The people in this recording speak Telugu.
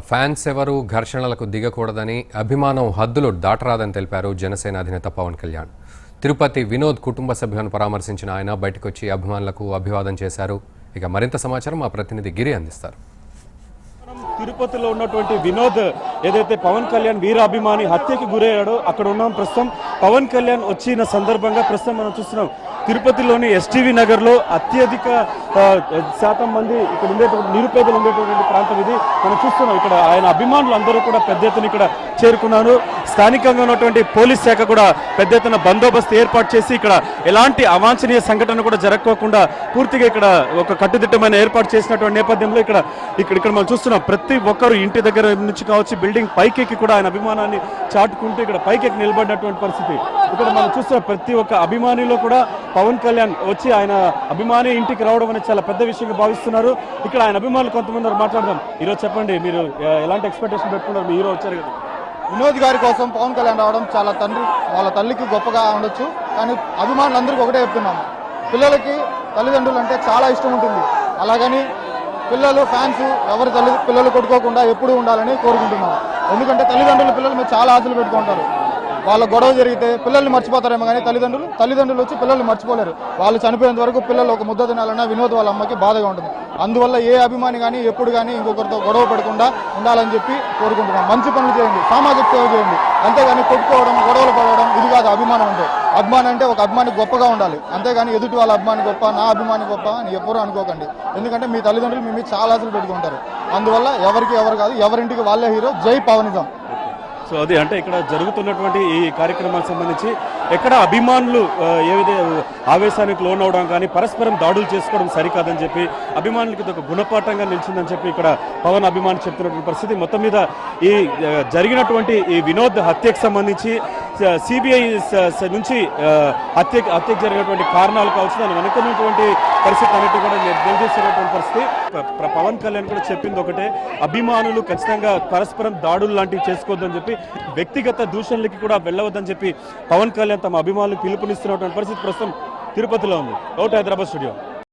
ఫ్యాన్స్ ఎవరు ఘర్షణలకు దిగకూడదని, అభిమానం హద్దులు దాటరాదని తెలిపారు జనసేన అధినేత పవన్ కళ్యాణ్. తిరుపతి వినోద్ కుటుంబ సభ్యులను పరామర్శించిన ఆయన బయటకొచ్చి అభిమానులకు అభివాదం చేశారు. ఇక మరింత సమాచారం మా ప్రతినిధి గిరి అందిస్తారు. తిరుపతిలో ఉన్నటువంటి వినోద్ ఏదైతే పవన్ కళ్యాణ్ వీరాభిమాని హత్యకి గురయ్యాడో అక్కడ ఉన్నాం. ప్రస్తుతం పవన్ కళ్యాణ్ వచ్చిన సందర్భంగా ప్రస్తుతం మనం చూస్తున్నాం తిరుపతిలోని ఎస్టీవీ నగర్లో అత్యధిక శాతం మంది ఇక్కడ ఉండేటువంటి నిరుపేదలు ఉండేటువంటి ప్రాంతం ఇది. మనం చూస్తున్నాం ఇక్కడ ఆయన అభిమానులు అందరూ కూడా పెద్ద ఎత్తున ఇక్కడ చేరుకున్నారు. స్థానికంగా ఉన్నటువంటి పోలీస్ శాఖ కూడా పెద్ద ఎత్తున బందోబస్తు ఏర్పాటు చేసి ఇక్కడ ఎలాంటి అవాంఛనీయ సంఘటన కూడా జరగకోకుండా పూర్తిగా ఇక్కడ ఒక కట్టుదిట్టమైన ఏర్పాటు చేసినటువంటి నేపథ్యంలో ఇక్కడ మనం చూస్తున్నాం ప్రతి ఒక్కరు ఇంటి దగ్గర నుంచి కావచ్చు బిల్డింగ్ పైకెక్కి కూడా ఆయన అభిమానాన్ని చాటుకుంటూ ఇక్కడ పైకెక్కి నిలబడినటువంటి పరిస్థితి. ఇక్కడ మనం చూస్తున్న ప్రతి ఒక్క అభిమానిలో కూడా పవన్ కళ్యాణ్ వచ్చి ఆయన అభిమాని ఇంటికి రావడం అనేది చాలా పెద్ద విషయంగా భావిస్తున్నారు. ఇక్కడ ఆయన అభిమానులు కొంతమంది మాట్లాడదాం. ఈరోజు చెప్పండి, మీరు ఎలాంటి ఎక్స్పెక్టేషన్ పెట్టుకున్నారు? మీ హీరో వచ్చారు కదా, వినోద్ గారి కోసం పవన్ కళ్యాణ్ రావడం చాలా వాళ్ళ తల్లికి గొప్పగా ఉండొచ్చు. కానీ అభిమానులందరికీ ఒకటే చెప్తున్నాము, పిల్లలకి తల్లిదండ్రులు అంటే చాలా ఇష్టం ఉంటుంది. అలాగని పిల్లలు ఫ్యాన్స్ ఎవరి పిల్లలు కొట్టుకోకుండా ఎప్పుడూ ఉండాలని కోరుకుంటున్నాము. ఎందుకంటే పిల్లల మీద చాలా ఆశలు పెట్టుకుంటారు. వాళ్ళ గొడవ జరిగితే పిల్లల్ని మర్చిపోతారేమో కానీ తల్లిదండ్రులు వచ్చి పిల్లల్ని మర్చిపోలేరు. వాళ్ళు చనిపోయేంత వరకు పిల్లలు ఒక ముద్ద తినాలన్నా వినోద్ వాళ్ళ అమ్మకి బాధగా ఉంటుంది. అందువల్ల ఏ అభిమాని కానీ ఎప్పుడు కానీ ఇంకొకరితో గొడవ పడకుండా ఉండాలని చెప్పి కోరుకుంటున్నాం. మంచి పనులు చేయండి, సామాజిక సేవ చేయండి, అంతేగాని కొట్టుకోవడం గొడవలు పడడం ఇది కాదు అభిమానం అంటే. అభిమానం అంటే ఒక అభిమాని గొప్పగా ఉండాలి, అంతేగాని ఎదుటి వాళ్ళ అభిమాని గొప్ప, నా అభిమాని గొప్ప అని ఎప్పుడూ అనుకోకండి. ఎందుకంటే మీ తల్లిదండ్రులు మీ మీద చాలా ఆశలు పెట్టుకుంటారు. అందువల్ల ఎవరు కాదు, ఎవరింటికి వాళ్ళే హీరో. జై పవనిజం. సో అది అంటే ఇక్కడ జరుగుతున్నటువంటి ఈ కార్యక్రమానికి సంబంధించి ఎక్కడ అభిమానులు ఏదైతే ఆవేశానికి లోనవడం కానీ పరస్పరం దాడులు చేసుకోవడం సరికాదని చెప్పి అభిమానులకి ఇది ఒక గుణపాఠంగా నిలిచిందని చెప్పి ఇక్కడ పవన్ అభిమానులు చెప్తున్నటువంటి పరిస్థితి. మొత్తం మీద ఈ జరిగినటువంటి ఈ వినోద్ హత్యకు సంబంధించి సిబిఐ నుంచి హత్యకు జరిగినటువంటి కారణాలు కావచ్చు, దాని వెనుకన్నటువంటి పరిస్థితి అన్నిటి కూడా నిలదీస్తున్నటువంటి పరిస్థితి. పవన్ కళ్యాణ్ కూడా చెప్పింది ఒకటే, అభిమానులు ఖచ్చితంగా పరస్పరం దాడులు లాంటివి చేసుకోవద్దని చెప్పి, వ్యక్తిగత దూషణలకి కూడా వెళ్ళవద్దని చెప్పి పవన్ కళ్యాణ్ తమ అభిమానులకు పిలుపునిస్తున్నటువంటి పరిస్థితి ప్రస్తుతం తిరుపతిలో ఉంది. హైదరాబాద్ స్టూడియో.